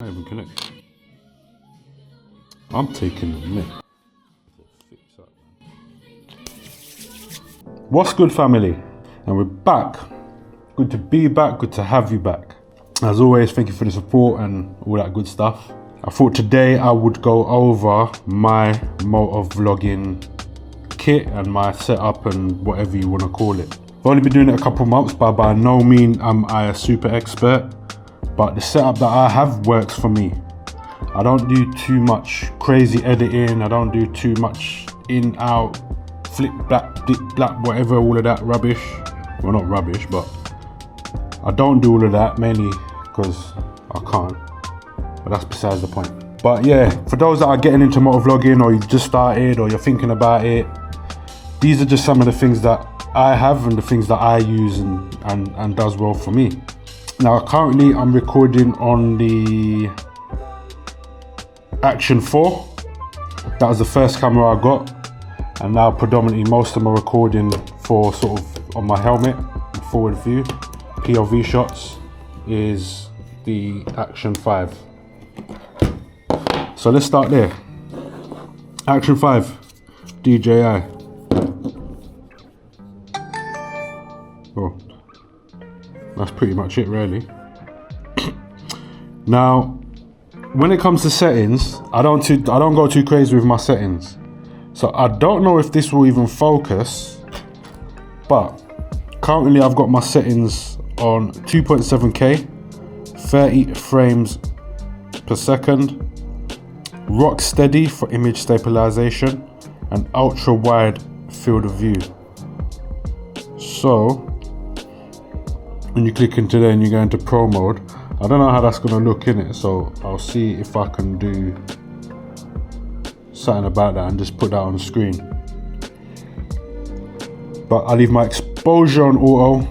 Not even connect. I'm taking a minute to fix up. What's good, family? And we're back. Good to be back, good to have you back. As always, thank you for the support and all that good stuff. I thought today I would go over my motovlogging kit and my setup and whatever you want to call it. I've only been doing it a couple months, but by no means am I a super expert. But the setup that I have works for me. I don't do too much crazy editing. I don't do too much in, out, flip, black, dip, black, whatever, all of that rubbish. Well, not rubbish, but I don't do all of that, mainly because I can't. But that's besides the point. But yeah, for those that are getting into motovlogging, or you just started, or you're thinking about it, these are just some of the things that I have and the things that I use and does well for me. Now currently I'm recording on the Action 4. That was the first camera I got, and now predominantly most of my recording for sort of on my helmet, forward view, POV shots, is the Action 5. So let's start there. Action 5, DJI. Oh, that's pretty much it really. Now, when it comes to settings, I don't go too crazy with my settings. So I don't know if this will even focus, but currently I've got my settings on 2.7K, 30 frames per second, rock steady for image stabilization, and ultra wide field of view. So when you click into there and you go into pro mode, I don't know how that's going to look in it, so I'll see if I can do something about that and just put that on the screen. But I leave my exposure on auto.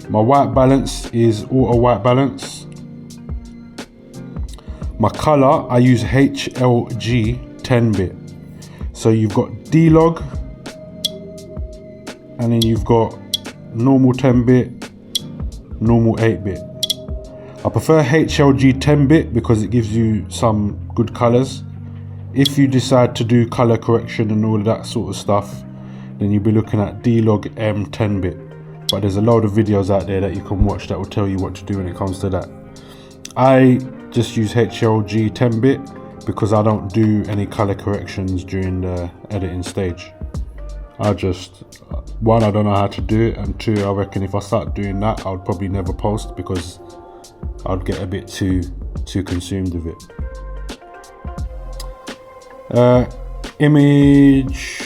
My white balance is auto white balance. My color, I use HLG 10-bit. So you've got D-Log, and then you've got normal 10-bit, normal 8-bit. I prefer HLG 10-bit because it gives you some good colors. If you decide to do color correction and all of that sort of stuff, then you'll be looking at D-Log M 10-bit. But there's a load of videos out there that you can watch that will tell you what to do when it comes to that. I just use HLG 10-bit because I don't do any color corrections during the editing stage. One, I don't know how to do it, and two, I reckon if I start doing that, I would probably never post because I'd get a bit too consumed with it. Image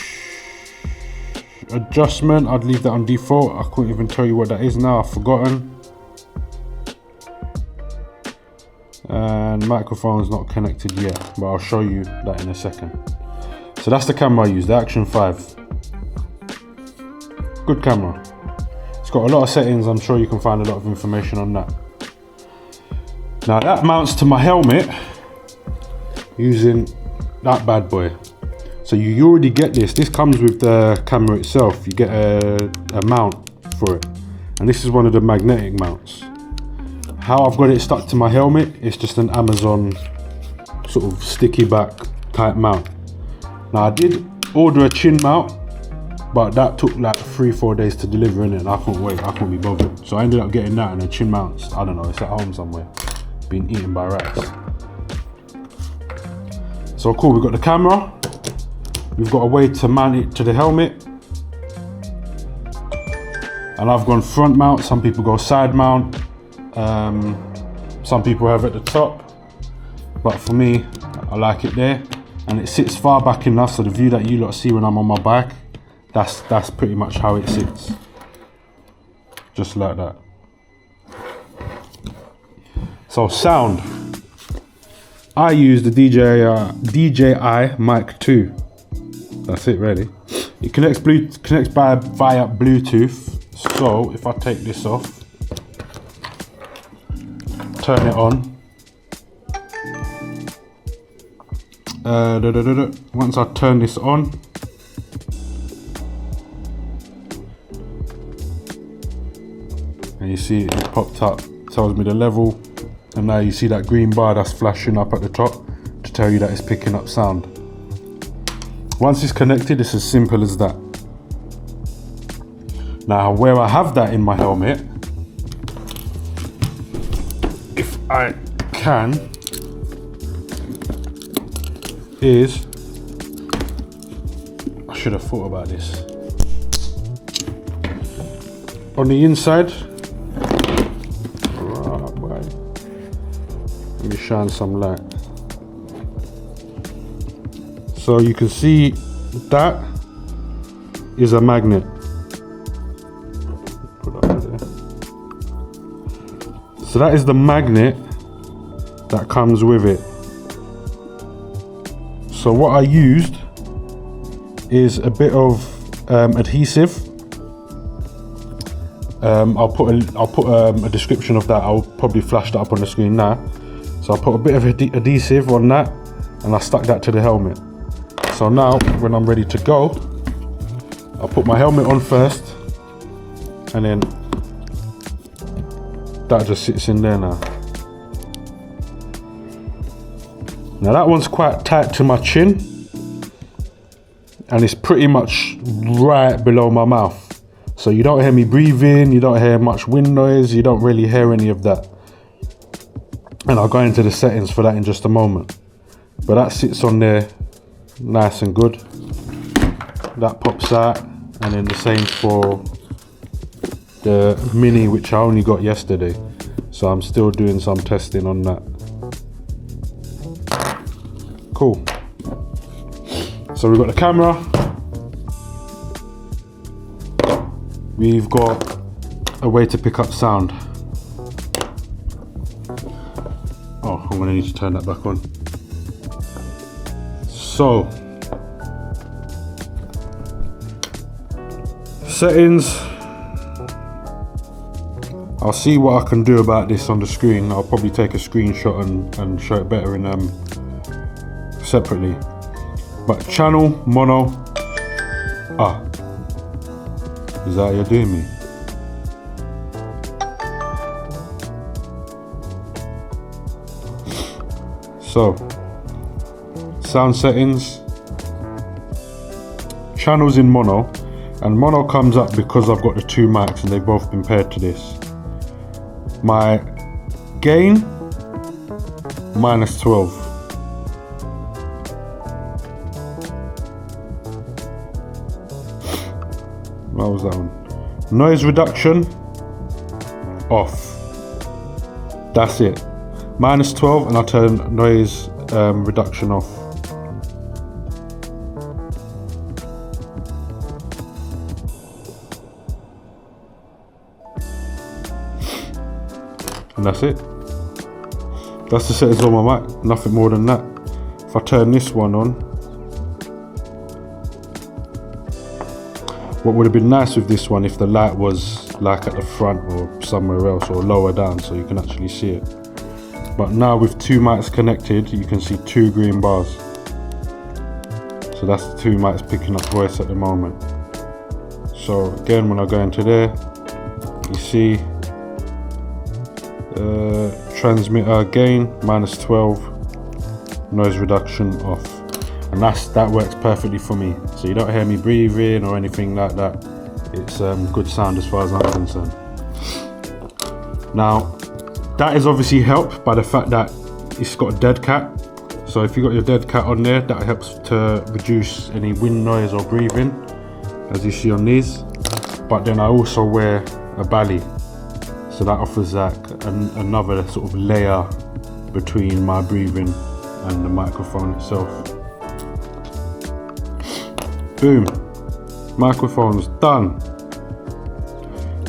adjustment, I'd leave that on default. I couldn't even tell you what that is now, I've forgotten. And microphone's not connected yet, but I'll show you that in a second. So that's the camera I use, the Action 5. Good camera. It's got a lot of settings. I'm sure you can find a lot of information on that. Now that mounts to my helmet using that bad boy. So you already get this. This comes with the camera itself. You get a mount for it. And this is one of the magnetic mounts. How I've got it stuck to my helmet, it's just an Amazon sort of sticky back type mount. Now I did order a chin mount, but that took like 3-4 days to deliver in it, and I couldn't wait, I couldn't be bothered. So I ended up getting that, and the chin mounts, I don't know, it's at home somewhere, being eaten by rats. So cool, we've got the camera, we've got a way to mount it to the helmet, and I've gone front mount, some people go side mount, some people have it at the top, but for me, I like it there, and it sits far back enough so the view that you lot see when I'm on my bike, that's pretty much how it sits, just like that. So sound, I use the DJI Mic 2. That's it really. It connects via Bluetooth. So if I take this off, turn it on. Once I turn this on, and you see it popped up, tells me the level, And now you see that green bar that's flashing up at the top to tell you that it's picking up sound. Once it's connected, it's as simple as that. Now, where I have that in my helmet, if I can, is, I should have thought about this. On the inside, let me shine some light. So you can see that is a magnet. Put that over there. So that is the magnet that comes with it. So what I used is a bit of adhesive. I'll put a description of that. I'll probably flash that up on the screen now. So I put a bit of adhesive on that and I stuck that to the helmet. So now when I'm ready to go, I'll put my helmet on first and then that just sits in there now. Now that one's quite tight to my chin and it's pretty much right below my mouth. So you don't hear me breathing, you don't hear much wind noise, you don't really hear any of that. And I'll go into the settings for that in just a moment. But that sits on there nice and good. That pops out, and then the same for the Mini, which I only got yesterday. So I'm still doing some testing on that. Cool. So we've got the camera. We've got a way to pick up sound. Oh, I'm gonna need to turn that back on. So, settings. I'll see what I can do about this on the screen. I'll probably take a screenshot and show it better in separately. But channel, mono. Is that how you're doing me? So, sound settings, channels in mono, and mono comes up because I've got the two mics and they've both been paired to this. My gain, -12. What was that one? Noise reduction, off. That's it. -12 and I'll turn noise reduction off. And that's it. That's the settings on my mic, nothing more than that. If I turn this one on, what would have been nice with this one if the light was like at the front or somewhere else or lower down so you can actually see it. But now with two mics connected, you can see two green bars. So that's the two mics picking up voice at the moment. So again, when I go into there, you see transmitter gain -12, noise reduction off. And that works perfectly for me. So you don't hear me breathing or anything like that. It's good sound as far as I'm concerned. Now, that is obviously helped by the fact that it's got a dead cat. So if you've got your dead cat on there, that helps to reduce any wind noise or breathing, as you see on these. But then I also wear a belly. So that offers like another sort of layer between my breathing and the microphone itself. Boom, microphone's done.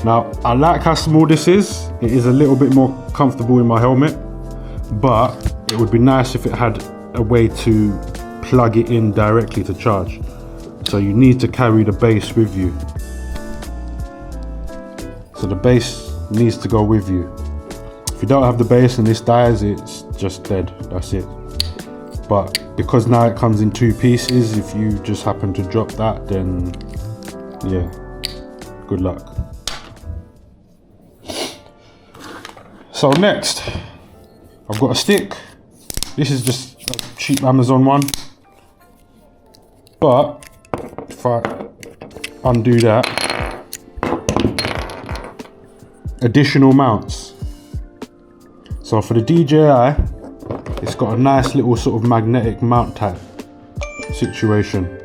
Now, I like how small this is. It is a little bit more comfortable in my helmet, but it would be nice if it had a way to plug it in directly to charge. So you need to carry the base with you. So the base needs to go with you. If you don't have the base and this dies, it's just dead, that's it. But because now it comes in two pieces, if you just happen to drop that, then yeah, good luck. So next, I've got a stick. This is just a cheap Amazon one. But if I undo that, additional mounts. So for the DJI, it's got a nice little sort of magnetic mount type situation.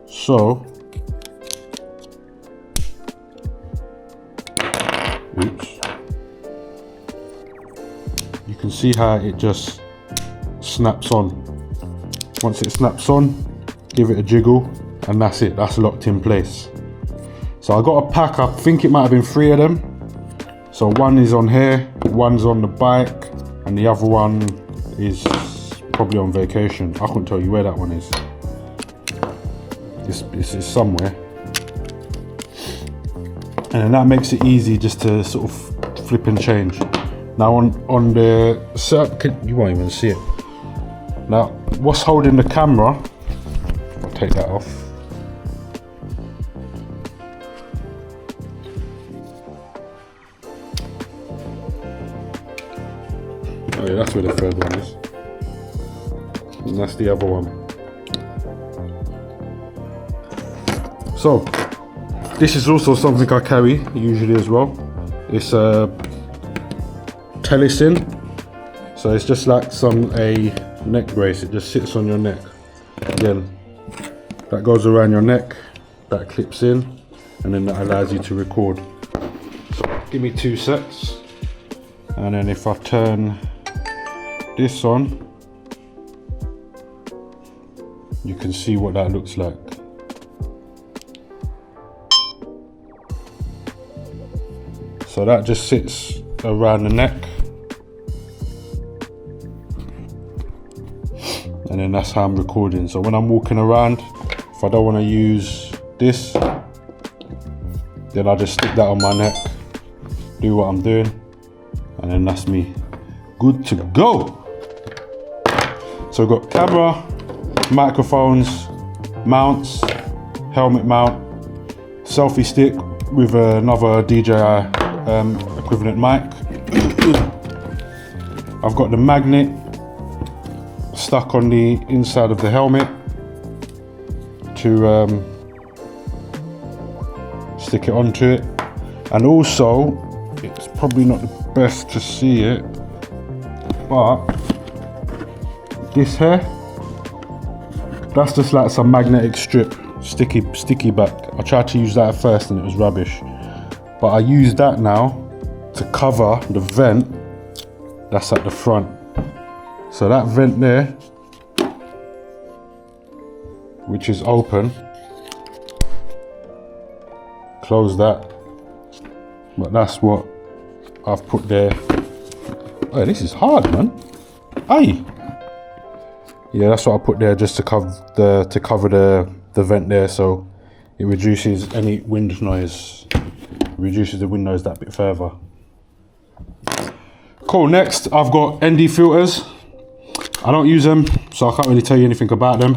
So, oops. You can see how it just snaps on. Once it snaps on, give it a jiggle, and that's it, that's locked in place. So I got a pack, I think it might have been 3 of them. So one is on here, one's on the bike, and the other one is probably on vacation. I couldn't tell you where that one is. This is somewhere. And then that makes it easy just to sort of flip and change. Now on the setup, you won't even see it. Now, what's holding the camera, I'll take that off. Oh yeah, that's where the third one is. And that's the other one. So, this is also something I carry usually as well. It's a telesin. So it's just like a neck brace. It just sits on your neck. Again, that goes around your neck, that clips in, and then that allows you to record. So give me 2 sets. And then if I turn this on, you can see what that looks like. So that just sits around the neck, and then that's how I'm recording. So when I'm walking around, if I don't want to use this, then I just stick that on my neck, do what I'm doing, and then that's me good to go. So we've got camera, microphones, mounts, helmet mount, selfie stick with another DJI equivalent mic. I've got the magnet stuck on the inside of the helmet to stick it onto it, and also it's probably not the best to see it, but this here, that's just like some magnetic strip, sticky back. I tried to use that at first and it was rubbish, but I use that now to cover the vent that's at the front. So that vent there, which is open, close that, but that's what I've put there. Oh, this is hard, man. Aye. Yeah, that's what I put there just to cover the vent there, so it reduces any wind noise, reduces the wind noise that bit further. Cool, next I've got ND filters. I don't use them, so I can't really tell you anything about them.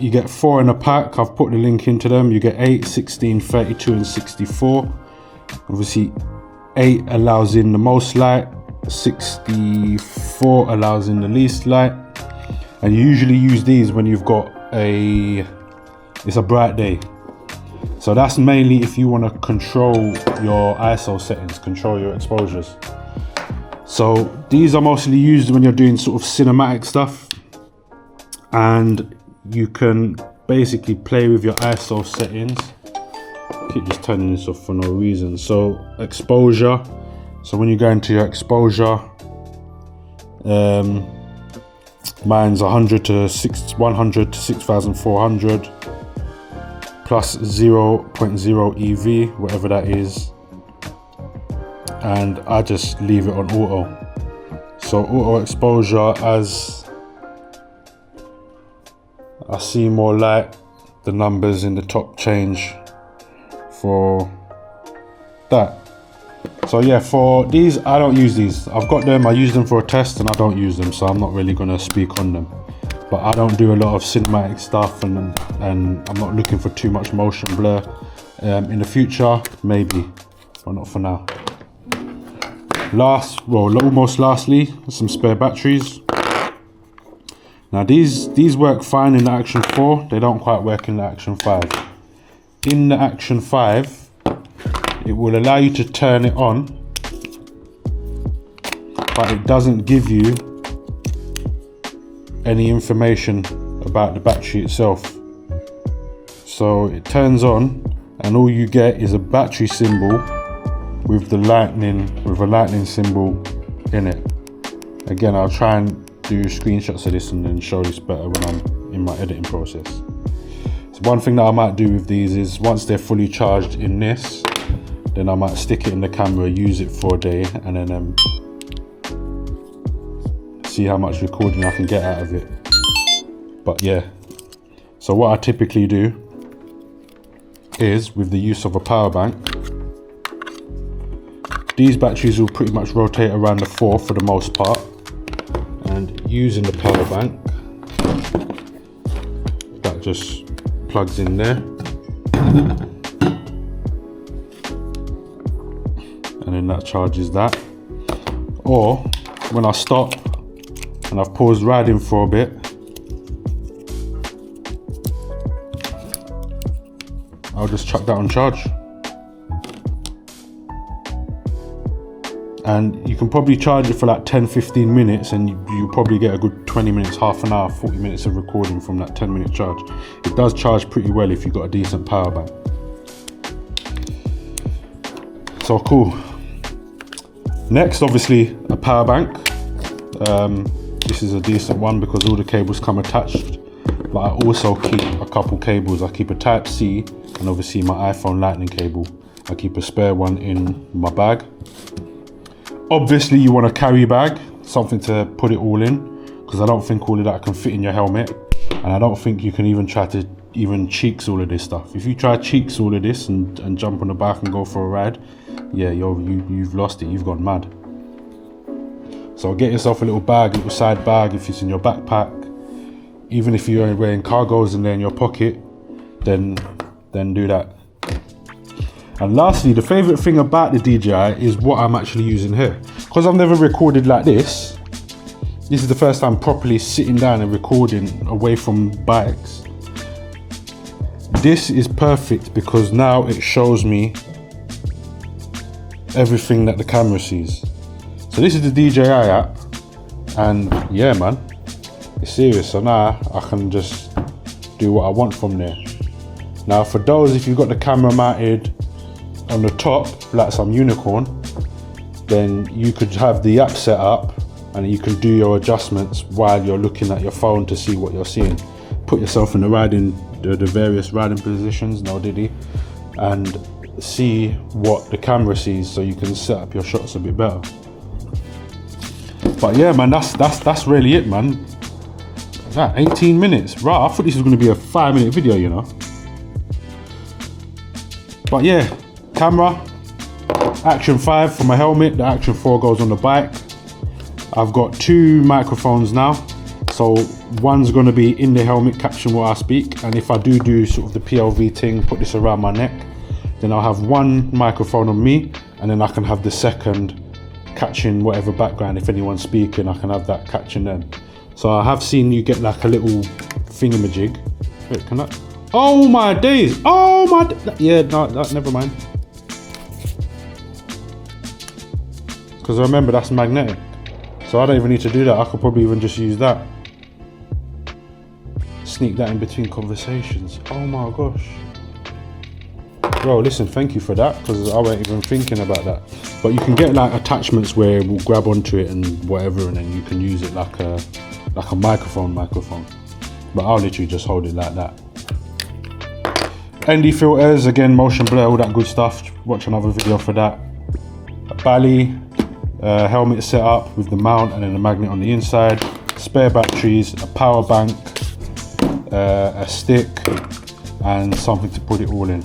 You get 4 in a pack. I've put the link into them. You get 8, 16, 32 and 64. Obviously 8 allows in the most light, 64 allows in the least light, and you usually use these when you've got it's a bright day. So that's mainly if you want to control your ISO settings, control your exposures. So these are mostly used when you're doing sort of cinematic stuff, and you can basically play with your ISO settings. I keep just turning this off for no reason. So exposure, so when you go into your exposure, mine's 100 to 6400 plus 0.0 EV, whatever that is, and I just leave it on auto. So auto exposure, as I see more light, the numbers in the top change for that. So yeah, for these, I don't use these. I've got them, I use them for a test and I don't use them, so I'm not really gonna speak on them. But I don't do a lot of cinematic stuff, and I'm not looking for too much motion blur. In the future, maybe, but not for now. almost lastly, some spare batteries. Now these work fine in the Action 4, they don't quite work in the Action 5. In the Action 5, it will allow you to turn it on, but it doesn't give you any information about the battery itself. So it turns on and all you get is a battery symbol with a lightning symbol in it. Again, I'll try and do screenshots of this and then show this better when I'm in my editing process. So one thing that I might do with these is once they're fully charged in this, then I might stick it in the camera, use it for a day, and then see how much recording I can get out of it. But yeah, so what I typically do is, with the use of a power bank, these batteries will pretty much rotate around the 4 for the most part, and using the power bank, that just plugs in there, and then that charges that. Or when I stop and I've paused riding for a bit, I'll just chuck that on charge. And you can probably charge it for like 10-15 minutes and you probably get a good 20 minutes, half an hour, 40 minutes of recording from that 10-minute charge. It does charge pretty well if you've got a decent power bank. So cool. Next, obviously, a power bank. This is a decent one because all the cables come attached. But I also keep a couple cables. I keep a Type-C and obviously my iPhone Lightning cable. I keep a spare one in my bag. Obviously you want a carry bag, something to put it all in, because I don't think all of that can fit in your helmet, and I don't think you can even try to cheeks all of this stuff. If you try cheeks all of this and jump on the back and go for a ride, yeah, you've lost it, you've gone mad. So get yourself a little bag, a little side bag if it's in your backpack. Even if you're wearing cargos and they're in your pocket, then do that. And lastly, the favorite thing about the DJI is what I'm actually using here. Because I've never recorded like this is the first time properly sitting down and recording away from bikes. This is perfect because now it shows me everything that the camera sees. So this is the DJI app, and yeah man, it's serious. So now I can just do what I want from there. Now for those, if you've got the camera mounted on the top like some unicorn, then you could have the app set up and you can do your adjustments while you're looking at your phone to see what you're seeing. Put yourself in the various riding positions, no diddy, and see what the camera sees so you can set up your shots a bit better. But yeah man, that's really it man. 18 minutes, right? I thought this was going to be a 5-minute video, you know. But yeah, camera, Action 5 for my helmet, the Action 4 goes on the bike. I've got 2 microphones now, so one's going to be in the helmet capturing what I speak, and if I do sort of the PLV thing, put this around my neck, then I'll have one microphone on me, and then I can have the second catching whatever background. If anyone's speaking, I can have that catching them. So I have seen you get like a little thingamajig. Wait, can I? Oh my days! Oh my! Yeah, no, never mind. Because remember, that's magnetic. So I don't even need to do that. I could probably even just use that. Sneak that in between conversations. Oh my gosh. Bro, listen, thank you for that, because I wasn't even thinking about that. But you can get like attachments where it will grab onto it and whatever, and then you can use it like a microphone. But I'll literally just hold it like that. ND filters, again, motion blur, all that good stuff. Watch another video for that. A bally, helmet set up with the mount and then a magnet on the inside. Spare batteries, a power bank, a stick, and something to put it all in.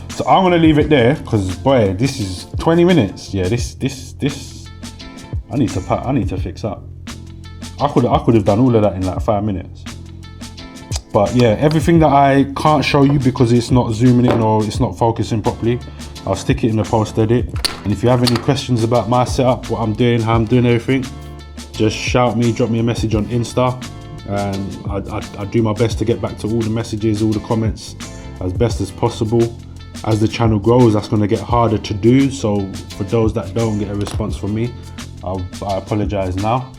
So I'm gonna leave it there because boy, this is 20 minutes. Yeah, this I need to fix up. I could have done all of that in like 5 minutes. But yeah, everything that I can't show you because it's not zooming in or it's not focusing properly, I'll stick it in the post edit. And if you have any questions about my setup, what I'm doing, how I'm doing everything, just shout me, drop me a message on Insta, and I do my best to get back to all the messages, all the comments as best as possible. As the channel grows, that's going to get harder to do, so for those that don't get a response from me, I apologize now,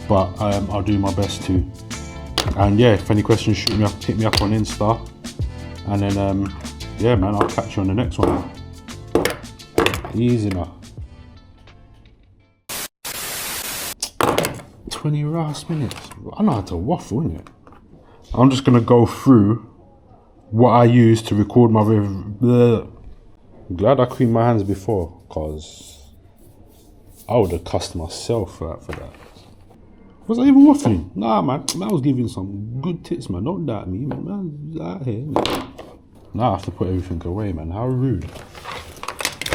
but I'll do my best to. And yeah, if any questions, shoot me up, hit me up on Insta, and then yeah man, I'll catch you on the next one. Easy now. 20 last minutes. I know how to waffle, innit? I'm just gonna go through what I use to record my I'm glad I cleaned my hands before, cause I would have cussed myself for that. Was I even waffling? Nah man, I was giving some good tips, man. Don't doubt me, man. Man's out here. Now I have to put everything away, man. How rude.